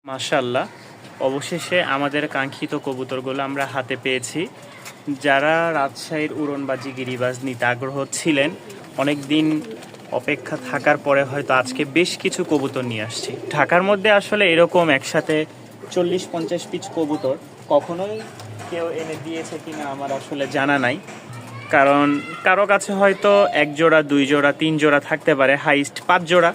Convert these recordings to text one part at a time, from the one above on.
মাশাআল্লাহ, অবশেষে আমাদের কাঙ্ক্ষিত কবুতরগুলো আমরা হাতে পেয়েছি। যারা রাজশাহীর উড়নবাজি গিরিবাজ নিতে আগ্রহ ছিলেন, অনেক দিন অপেক্ষা থাকার পরে হয়তো আজকে বেশ কিছু কবুতর নিয়ে আসছি। ঢাকার মধ্যে আসলে এরকম একসাথে 40-50 পিস কবুতর কখনোই কেউ এনে দিয়েছে কিনা আমার আসলে জানা নাই। কারণ কারো কাছে হয়তো 1 জোড়া, 2 জোড়া, 3 জোড়া থাকতে পারে, হাইস্ট 5 জোড়া।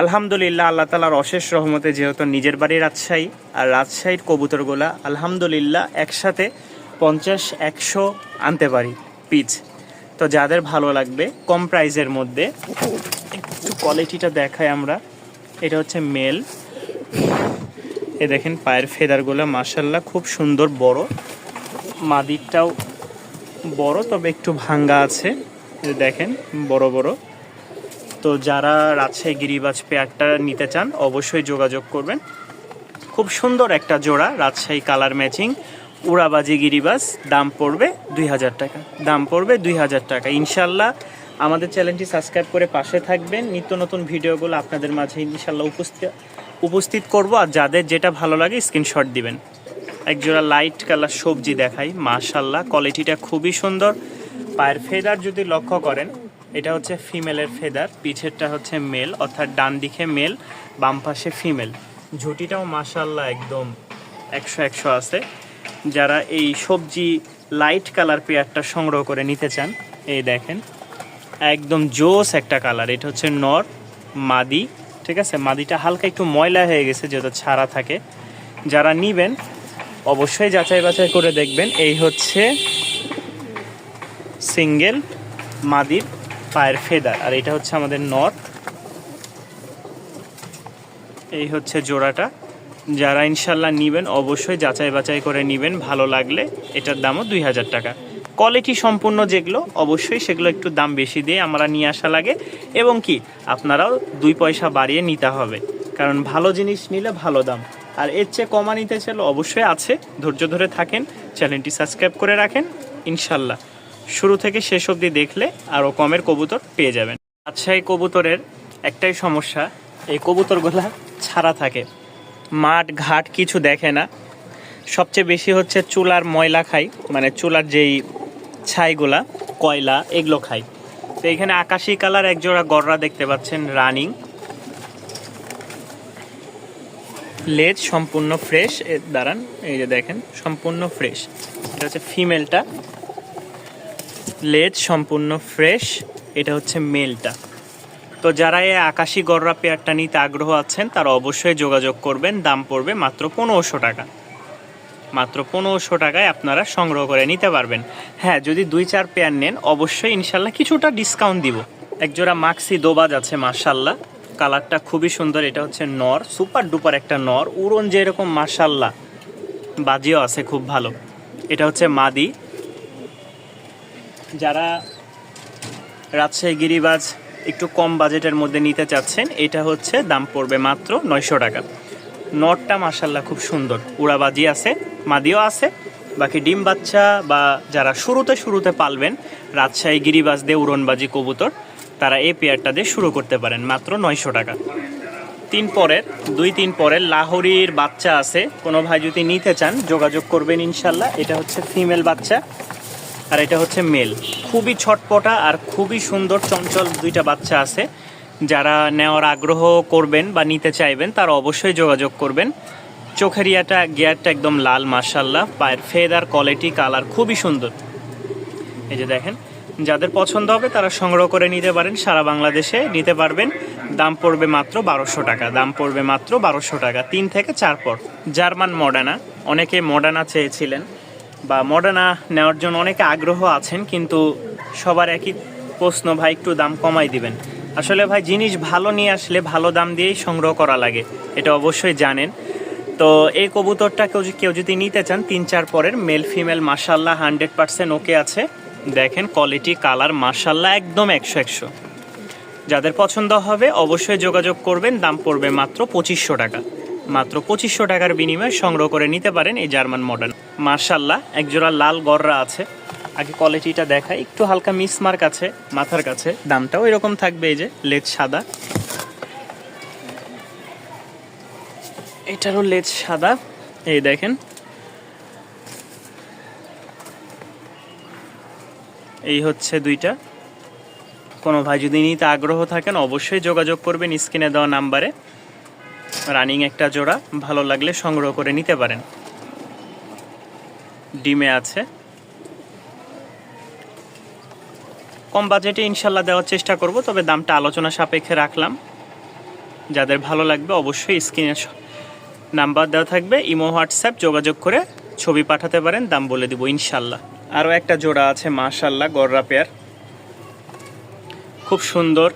আলহামদুলিল্লাহ, আল্লাহ তালার অশেষ রহমতে যেহেতু নিজের বাড়ি রাজশাহী, আর রাজশাহীর কবুতরগুলা আলহামদুলিল্লাহ একসাথে 50-100 আনতে পারি পিচ। তো যাদের ভালো লাগবে কম প্রাইজের মধ্যে, একটু কোয়ালিটিটা দেখাই আমরা। এটা হচ্ছে মেল। এ দেখেন পায়ের ফেদারগুলো মাশাআল্লাহ খুব সুন্দর, বড়। মাদিরটাও বড়, তবে একটু ভাঙ্গা আছে। দেখেন বড় বড়। তো যারা রাজশাহী গিরিবাজ পেয়ারটা নিতে চান অবশ্যই যোগাযোগ করবেন। খুব সুন্দর একটা জোড়া, রাজশাহী কালার ম্যাচিং উড়াবাজি গিরিবাজ। দাম পড়বে 2000 টাকা। দাম পড়বে 2000 টাকা। ইনশাল্লাহ আমাদের চ্যানেলটি সাবস্ক্রাইব করে পাশে থাকবেন। নিত্য নতুন ভিডিওগুলো আপনাদের মাঝে ইনশাল্লাহ উপস্থিত করব। আর যাদের যেটা ভালো লাগে স্ক্রিনশট দিবেন। একজোড়া লাইট কালার সবজি দেখাই, মাশাল্লাহ কোয়ালিটিটা খুবই সুন্দর। পায়ের ফেদার যদি লক্ষ্য করেন, এটা হচ্ছে ফিমেলের ফেদার, পিছেরটা হচ্ছে মেল, অর্থাৎ ডান দিকে মেল, বাম পাশে ফিমেল। ঝুটিটাও মাশাআল্লাহ একদম 100 আছে। যারা এই সবজি লাইট কালার পেয়ারটা সংগ্রহ করে নিতে চান, এই দেখেন একদম জোস একটা কালার। এটা হচ্ছে নর মাদি, ঠিক আছে। মাদিটা হালকা একটু ময়লা হয়ে গেছে যেহেতু ছাড়া থাকে। যারা নিবেন অবশ্যই যাচাই বাছাই করে দেখবেন। এই হচ্ছে সিঙ্গেল মাদির পায়ের ফেদার, আর এটা হচ্ছে আমাদের নর। এই হচ্ছে জোড়াটা। যারা ইনশাল্লাহ নিবেন অবশ্যই যাচাই বাছাই করে নিবেন। ভালো লাগলে এটার দামও 2000 টাকা। কোয়ালিটি সম্পূর্ণ যেগুলো, অবশ্যই সেগুলো একটু দাম বেশি দিয়ে আমরা নিয়ে আসা লাগে, এবং কি আপনারাও 2 পয়সা বাড়িয়ে নিতে হবে, কারণ ভালো জিনিস নিলে ভালো দাম। আর এর চেয়ে কমা নিতে চাইলে অবশ্যই আছে, ধৈর্য ধরে থাকেন, চ্যানেলটি সাবস্ক্রাইব করে রাখেন। ইনশাল্লাহ শুরু থেকে শেষ অবধি দেখলে আরও কমের কবুতর পেয়ে যাবেন। রাজশাহী কবুতরের একটাই সমস্যা, এই কবুতরগুলা ছাড়া থাকে, মাঠ ঘাট কিছু দেখে না। সবচেয়ে বেশি হচ্ছে চুলার ময়লা খাই, মানে চুলার যেই ছাইগুলা, কয়লা, এগুলো খাই। তো এখানে আকাশি কালার একজোড়া গররা দেখতে পাচ্ছেন, রানিং। লেজ সম্পূর্ণ ফ্রেশ, দাঁড়ান, এই যে দেখেন সম্পূর্ণ ফ্রেশ। এটা হচ্ছে ফিমেলটা, লেজ সম্পূর্ণ ফ্রেশ। এটা হচ্ছে মেলটা। তো যারা এই আকাশি গররা পেয়ারটা নিতে আগ্রহ আছেন তারা অবশ্যই যোগাযোগ করবেন। দাম পড়বে মাত্র 1500 টাকা। মাত্র 1500 টাকায় আপনারা সংগ্রহ করে নিতে পারবেন। হ্যাঁ, যদি 2-4 পেয়ার নেন অবশ্যই ইনশাল্লাহ কিছুটা ডিসকাউন্ট দিব। একজোড়া মাক্সি দোবাজ আছে, মাশাল্লাহ কালারটা খুবই সুন্দর। এটা হচ্ছে নর, সুপার ডুপার একটা নর, উড়ন যেরকম মাশাল্লাহ বাজিও আছে খুব ভালো। এটা হচ্ছে মাদি। যারা রাজশাহী গিরিবাজ একটু কম বাজেটের মধ্যে নিতে চাচ্ছেন, এটা হচ্ছে দাম পড়বে মাত্র 900 টাকা। নটটা মাশাল্লাহ খুব সুন্দর, উড়াবাজি আছে, মাদিও আছে। বাকি ডিম বাচ্চা বা যারা শুরুতে পালবেন রাজশাহী গিরিবাজ দিয়ে উড়নবাজি কবুতর, তারা এই পেয়ারটা দিয়ে শুরু করতে পারেন মাত্র 900 টাকা। 2-3 পরের লাহোরির বাচ্চা আছে, কোনো ভাই যদি নিতে চান যোগাযোগ করবেন ইনশাল্লাহ। এটা হচ্ছে ফিমেল বাচ্চা, আর এটা হচ্ছে মেল। খুবই ছটপটা আর খুবই সুন্দর চঞ্চল দুইটা বাচ্চা আছে। যারা নেওয়ার আগ্রহ করবেন বা নিতে চাইবেন তারা অবশ্যই যোগাযোগ করবেন। চোখের গিয়ারটা একদম লাল, মাশাল্লাহ। পায়ের ফেদার কোয়ালিটি কালার খুবই সুন্দর। এই যে দেখেন, যাদের পছন্দ হবে তারা সংগ্রহ করে নিতে পারেন, সারা বাংলাদেশে নিতে পারবেন। দাম পড়বে মাত্র 1200 টাকা। দাম পড়বে মাত্র 1200 টাকা। 3 থেকে 4 পর জার্মান মডার্না, অনেকে মডার্না চেয়েছিলেন বা মডার্না নেওয়ার জন্য অনেকে আগ্রহ আছেন, কিন্তু সবার একই প্রশ্ন, ভাই একটু দাম কমাই দিবেন। আসলে ভাই জিনিস ভালো নিয়ে আসলে ভালো দাম দিয়েই সংগ্রহ করা লাগে, এটা অবশ্যই জানেন। তো এই কবুতরটা কেউ যদি নিতে চান 3-4 পরের মেল ফিমেল মাশাল্লাহ 100% ওকে আছে। দেখেন কোয়ালিটি কালার মাশাল্লাহ একদম 100। যাদের পছন্দ হবে অবশ্যই যোগাযোগ করবেন। দাম পড়বে মাত্র 2500 টাকা। মাত্র 2500 টাকার বিনিময়ে সংগ্রহ করে নিতে পারেন এই জার্মান মডার্ন। মাশাল্লাহ একজোড়া লাল গররা আছে। আগে কোয়ালিটিটা দেখাই, একটু হালকা মিসমার্ক আছে মাথার কাছে। দামটাও এরকম থাকবে, এই যে লেজ সাদা। এটারও লেজ সাদা, এই দেখেন। এই হচ্ছে দুইটা। কোনো ভাই যদি নিতে আগ্রহ থাকেন অবশ্যই যোগাযোগ করবেন স্ক্রিনে দেওয়া নাম্বারে। রানিং একটা জোড়া, ভালো লাগলে সংগ্রহ করে নিতে পারেন। ডিমে আছে। কম বাজেটে ইনশাল্লাহ দেওয়ার চেষ্টা করব, তবে দামটা আলোচনা সাপেক্ষে রাখলাম। যাদের ভালো লাগবে অবশ্যই স্ক্রিনে নাম্বার দেওয়া থাকবে, ইমো হোয়াটসঅ্যাপ যোগাযোগ করে ছবি পাঠাতে পারেন, দাম বলে দিব ইনশাল্লাহ। আরও একটা জোড়া আছে মাশাল্লাহ, গররা পেয়ার, খুব সুন্দর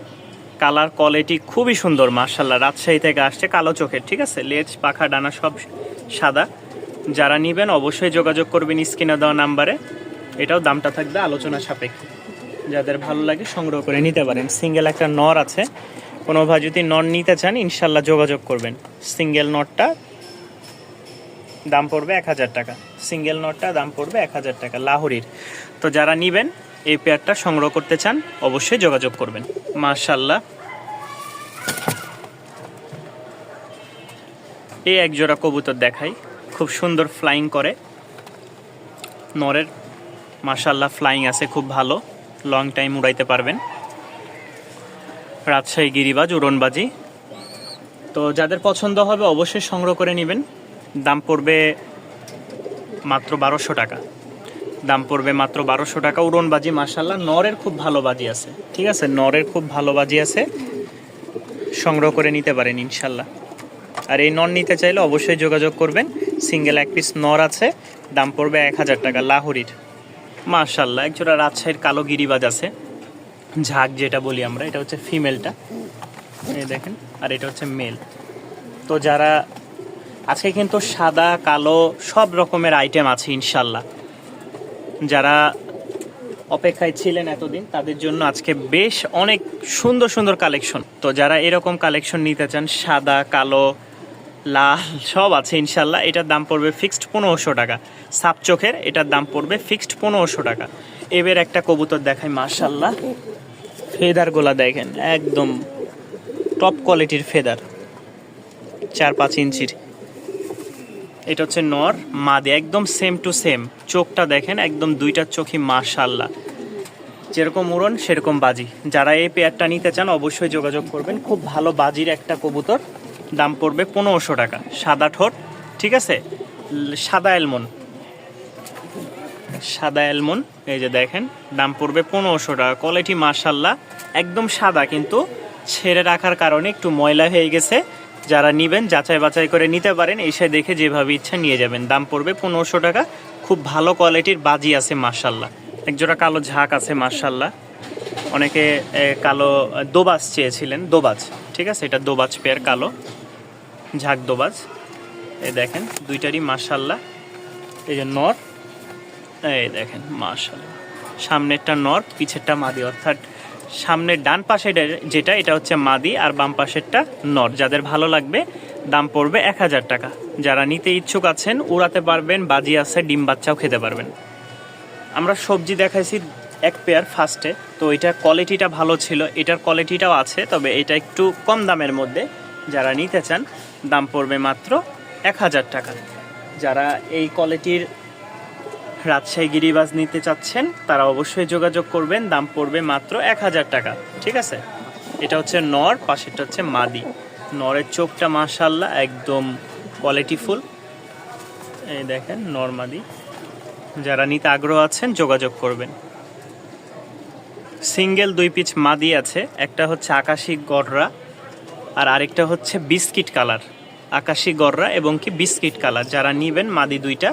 কালার কোয়ালিটি, খুবই সুন্দর মাশাল্লাহ। রাজশাহী থেকে আসছে, কালো চোখের, ঠিক আছে। লেজ পাখা ডানা সব সাদা। যারা নেবেন অবশ্যই যোগাযোগ করবেন স্ক্রিনে দেওয়া নাম্বারে। এটাও দামটা থাকবে আলোচনা সাপেক্ষে, যাদের ভালো লাগে সংগ্রহ করে নিতে পারেন। সিঙ্গেল একটা নর আছে, কোনো ভাই যদি নর নিতে চান ইনশাল্লাহ যোগাযোগ করবেন। সিঙ্গেল নরটা দাম পড়বে 1000 টাকা, সিঙ্গেল নটটা দাম পড়বে 1000 টাকা লাহোরির। তো যারা নেবেন এই পেয়ারটা সংগ্রহ করতে চান অবশ্যই যোগাযোগ করবেন। মাশাল্লাহ, এই এক জোড়া কবুতর দেখাই, খুব সুন্দর ফ্লাইং করে। নরের মাশাল্লাহ ফ্লাইং আছে খুব ভালো, লং টাইম উড়াইতে পারবেন। রাজশাহী গিরিবাজ, উড়নবাজি। তো যাদের পছন্দ হবে অবশ্যই সংগ্রহ করে নেবেন। দাম পড়বে মাত্র 1200 টাকা, দাম পড়বে মাত্র 1200 টাকা। উড়নবাজি মাশাল্লাহ, নরের খুব ভালো বাজি আছে, ঠিক আছে। নরের খুব ভালো বাজি আছে, সংগ্রহ করে নিতে পারেন ইনশাল্লাহ। আর এই নর নিতে চাইলে অবশ্যই যোগাযোগ করবেন। সিঙ্গেল এক পিস নর আছে, দাম পড়বে 1000 টাকা লাহোরির। মাশাল্লাহ, একজোড়া রাজশাহীর কালো গিরিবাজ আছে, ঝাঁক যেটা বলি আমরা, এটা হচ্ছে ফিমেলটা, এই দেখেন। আর এটা হচ্ছে মেল। তো যারা আজকে কিন্তু সাদা কালো সব রকমের আইটেম আছে ইনশাল্লাহ। যারা অপেক্ষায় ছিলেন এতদিন তাদের জন্য আজকে বেশ অনেক সুন্দর সুন্দর কালেকশন। তো যারা এরকম কালেকশন নিতে চান, সাদা কালো লাল সব আছে ইনশাল্লাহ। এটার দাম পড়বে ফিক্সড 1500 টাকা। সাপ চোখের, এটার দাম পড়বে ফিক্সড 1500 টাকা। এবার একটা কবুতর দেখাই মাশাল্লাহ, ফেদারগুলা দেখেন একদম টপ কোয়ালিটির ফেদার, 4-5 ইঞ্চির। এটা হচ্ছে নর, মাদি একদম সেম টু সেম। চোখটা দেখেন একদম, দুইটা চোখই মাশাল্লাহ, যেরকম উড়ন সেরকম বাজি। যারা এই পেয়ারটা নিতে চান অবশ্যই যোগাযোগ করবেন। খুব ভালো বাজির একটা কবুতর, দাম পড়বে 1500 টাকা। সাদা ঠোঁট, ঠিক আছে, সাদা অ্যালমন্ড, সাদা অ্যালমন্ড, এই যে দেখেন, দাম পড়বে 1500 টাকা। কোয়ালিটি মাশাল্লাহ একদম সাদা, কিন্তু ছেড়ে রাখার কারণে একটু ময়লা হয়ে গেছে। যারা নেবেন যাচাই বাছাই করে নিতে পারেন, এসে দেখে যেভাবে ইচ্ছা নিয়ে যাবেন। দাম পড়বে 1500 টাকা। খুব ভালো কোয়ালিটির বাজি আছে মাশাল্লাহ। একজোড়া কালো ঝাঁক আছে মাশাল্লাহ। অনেকে কালো দোবাজ চেয়েছিলেন, দোবাজ, ঠিক আছে, এটা দোবাজ পেয়ার, কালো ঝাঁক দোবাজ। এই দেখেন দুইটারই মাশাল্লাহ। এই যে নর, এই দেখেন মাশাল্লাহ, সামনেরটা নর, পিছেরটা মাদি, অর্থাৎ সামনের ডান পাশে যেটা এটা হচ্ছে মাদি, আর বাম পাশেরটা নর। যাদের ভালো লাগবে দাম পড়বে 1000 টাকা। যারা নিতে ইচ্ছুক আছেন, উড়াতে পারবেন, বাজি আছে, ডিম বাচ্চাও খেতে পারবেন। আমরা সবজি দেখাইছি এক পেয়ার ফার্স্টে, তো এটার কোয়ালিটিটা ভালো ছিল, এটার কোয়ালিটিটাও আছে, তবে এটা একটু কম দামের মধ্যে। যারা নিতে চান দাম পড়বে মাত্র 1000 টাকা। যারা এই কোয়ালিটির রাজশাহী গিরিবাজ নিতে চাচ্ছেন তারা অবশ্যই যোগাযোগ করবেন, দাম পড়বে মাত্র 1000 টাকা, ঠিক আছে। এটা হচ্ছে নর, পাশেরটা হচ্ছে মাদি। নরের চোখটা মাশাল্লাহ একদম কোয়ালিটিফুল, এই দেখেন নর মাদি। যারা নিতে আগ্রহ আছেন যোগাযোগ করবেন। সিঙ্গেল 2 পিস মাদি আছে, একটা হচ্ছে আকাশি গররা আর আরেকটা হচ্ছে বিস্কিট কালার। আকাশি গররা এবং কি বিস্কিট কালার। যারা নেবেন মাদি দুইটা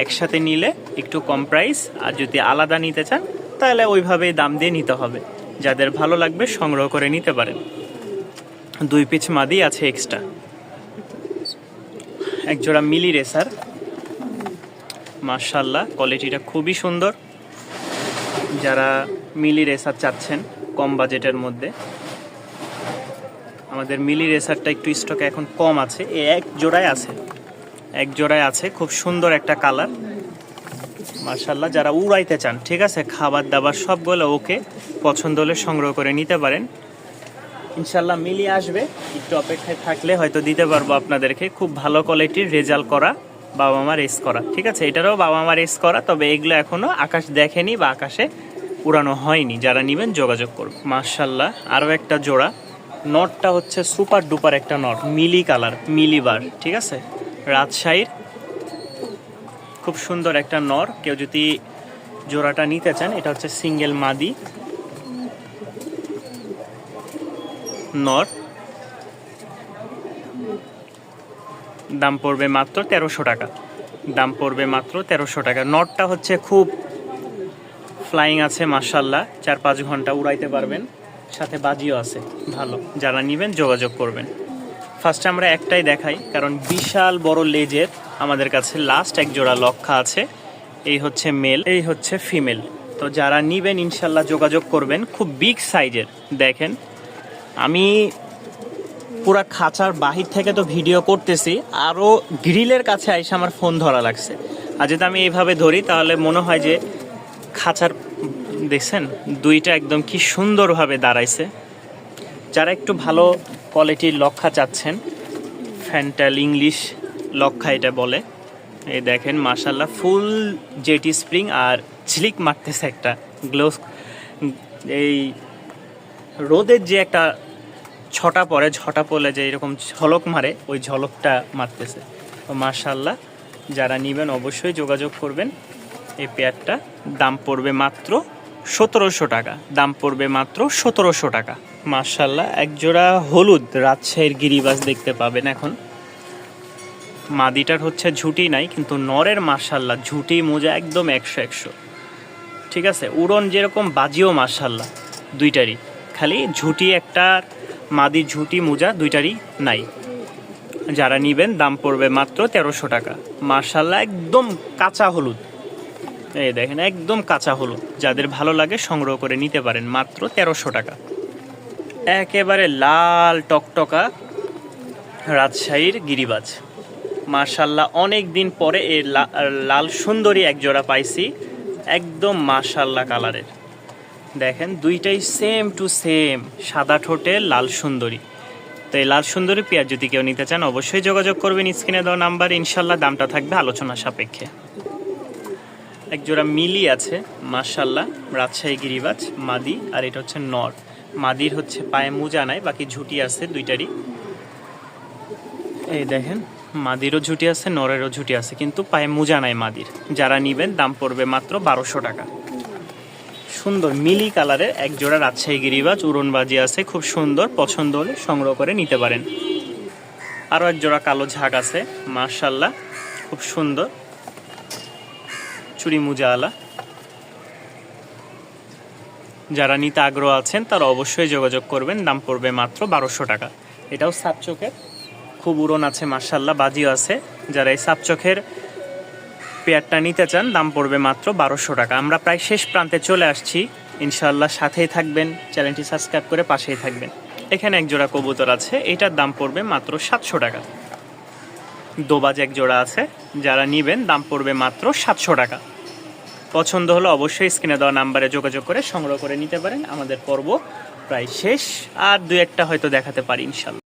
একসাথে নিলে একটু কম প্রাইস, আর যদি আলাদা নিতে চান তাহলে ওইভাবেই দাম দিয়ে নিতে হবে। যাদের ভালো লাগবে সংগ্রহ করে নিতে পারেন। 2 পিস মাদি আছে এক্সট্রা। একজোড়া মিলি রেসার মাশাল্লাহ, কোয়ালিটিটা খুবই সুন্দর। যারা মিলি রেসার চাচ্ছেন কম বাজেটের মধ্যে, আমাদের মিলি রেসারটা একটু স্টকে এখন কম আছে, এক জোড়ায় আছে, এক জোড়ায় আছে। খুব সুন্দর একটা কালার মাশাল্লাহ। যারা উড়াইতে চান, ঠিক আছে, খাবার দাবার সবগুলো ওকে, পছন্দ হলে সংগ্রহ করে নিতে পারেন। ইনশাল্লাহ মিলিয়ে আসবে, একটু অপেক্ষায় থাকলে হয়তো দিতে পারবো আপনাদেরকে। খুব ভালো কোয়ালিটির রেজাল্ট করা, বাবা মা রেস করা, ঠিক আছে। এটারও বাবা মা রেস করা, তবে এগুলো এখনো আকাশ দেখেনি বা আকাশে উড়ানো হয়নি। যারা নেবেন যোগাযোগ করবে। মাশাল্লাহ আরও একটা জোড়া, নটটা হচ্ছে সুপার ডুপার একটা নট, মিলি কালার, মিলিবার, ঠিক আছে। রাজশাহীর খুব সুন্দর একটা নর, কেউ যদি জোড়াটা নিতে চান, এটা হচ্ছে সিঙ্গেল মাদি নর, দাম পড়বে মাত্র 1300 টাকা। দাম পড়বে মাত্র 1300 টাকা। নটটা হচ্ছে খুব ফ্লাইং আছে মাশাল্লাহ, 4-5 ঘন্টা উড়াইতে পারবেন, সাথে বাজিও আছে ভালো। যারা নেবেন যোগাযোগ করবেন। ফার্স্টে আমরা একটাই দেখাই, কারণ বিশাল বড় লেজের আমাদের কাছে লাস্ট এক জোড়া লক্ষা আছে। এই হচ্ছে মেল, এই হচ্ছে ফিমেল। তো যারা নেবেন ইনশাল্লাহ যোগাযোগ করবেন। খুব বিগ সাইজের, দেখেন আমি পুরা খাঁচার বাহির থেকে তো ভিডিও করতেছি, আরও গ্রিলের কাছে আইসে আমার ফোন ধরা লাগছে। আর যদি আমি এইভাবে ধরি তাহলে মনে হয় যে খাঁচার, দেখছেন দুইটা একদম কি সুন্দরভাবে দাঁড়াইছে। যারা একটু ভালো কোয়ালিটির লক্ষা চাচ্ছেন, ফ্যান্টাল ইংলিশ লক্ষা এটা বলে, এই দেখেন মাশাল্লাহ ফুল জেটি স্প্রিং আর ঝিলিক মারতেছে একটা গ্লো। এই রোদের যে একটা ছটা পরে, ঝটা পড়লে যে এরকম ঝলক মারে, ওই ঝলকটা মারতেছে। তো মাশাল্লাহ যারা নেবেন অবশ্যই যোগাযোগ করবেন। এই পেয়ারটা দাম পড়বে মাত্র 1700 টাকা। দাম পড়বে মাত্র 1700 টাকা। মাশাল্লাহ একজোড়া হলুদ রাজশাহীর গিরিবাজ দেখতে পাবেন এখন। মাদিটার হচ্ছে ঝুটি নাই, কিন্তু নরের মাশাল্লাহ ঝুটি মোজা একদম 100-100, ঠিক আছে। উড়ন যেরকম, বাজিও মাশাল্লাহ দুইটারই, খালি ঝুটি একটা, মাদির ঝুটি মোজা দুইটারই নাই। যারা নেবেন দাম পড়বে মাত্র 1300 টাকা। মাশাল্লাহ একদম কাঁচা হলুদ, এই দেখেন একদম কাঁচা হলুদ। যাদের ভালো লাগে সংগ্রহ করে নিতে পারেন, মাত্র 1300 টাকা। একেবারে লাল টকটকা রাজশাহীর গিরিবাজ, মাশাল্লাহ অনেক দিন পরে এই লাল সুন্দরী এক জোড়া পাইছি, একদম মাশাল্লাহ কালারের। দেখেন দুইটাই সেম টু সেম, সাদা ঠোঁটে লাল সুন্দরী। তো এই লাল সুন্দরী পেয়ার যদি কেউ নিতে চান অবশ্যই যোগাযোগ করবেন স্ক্রিনে দেওয়া নাম্বারে। ইনশাল্লাহ দামটা থাকবে আলোচনা সাপেক্ষে। এক জোড়া মিলি আছে মাশাল্লাহ, রাজশাহী গিরিবাজ মাদি, আর এটা হচ্ছে নর। মাদির হচ্ছে পায়ে মোজা নাই, বাকি ঝুটি আছে দুইটারই। এই দেখেন মাদিরও ঝুটি আছে, নরেরও ঝুটি আছে, কিন্তু পায়ে মোজা নাই মাদির। যারা নেবেন দাম পড়বে মাত্র 1200 টাকা। সুন্দর মিলি কালারের এক জোড়া রাজশাহী গিরিবাজ, উড়নবাজি আছে, খুব সুন্দর। পছন্দ হলে সংগ্রহ করে নিতে পারেন। আরও এক জোড়া কালো ঝাঁক আছে মাশাল্লাহ, খুব সুন্দর চুরি মুজাওয়ালা। যারা নিতে আগ্রহ আছেন তারা অবশ্যই যোগাযোগ করবেন। দাম পড়বে মাত্র 1200 টাকা। এটাও সাপ চোখের, খুব উড়ন আছে মাশাল্লাহ, বাজিও আছে। যারা এই সাপ চোখের পেয়ারটা নিতে চান দাম পড়বে মাত্র 1200 টাকা। আমরা প্রায় শেষ প্রান্তে চলে আসছি, ইনশাআল্লাহ সাথেই থাকবেন, চ্যানেলটি সাবস্ক্রাইব করে পাশেই থাকবেন। এখানে এক জোড়া কবুতর আছে, এটার দাম পড়বে মাত্র 700 টাকা। দোবাজ এক জোড়া আছে, যারা নেবেন দাম পড়বে মাত্র 700 টাকা। পছন্দ হলে অবশ্যই স্ক্রিনে দেওয়া নাম্বারে যোগাযোগ করে সংগ্রহ করে নিতে পারেন। আমাদের পর্ব প্রায় শেষ, আর দু একটা হয়তো দেখাতে পারি ইনশাল্লাহ।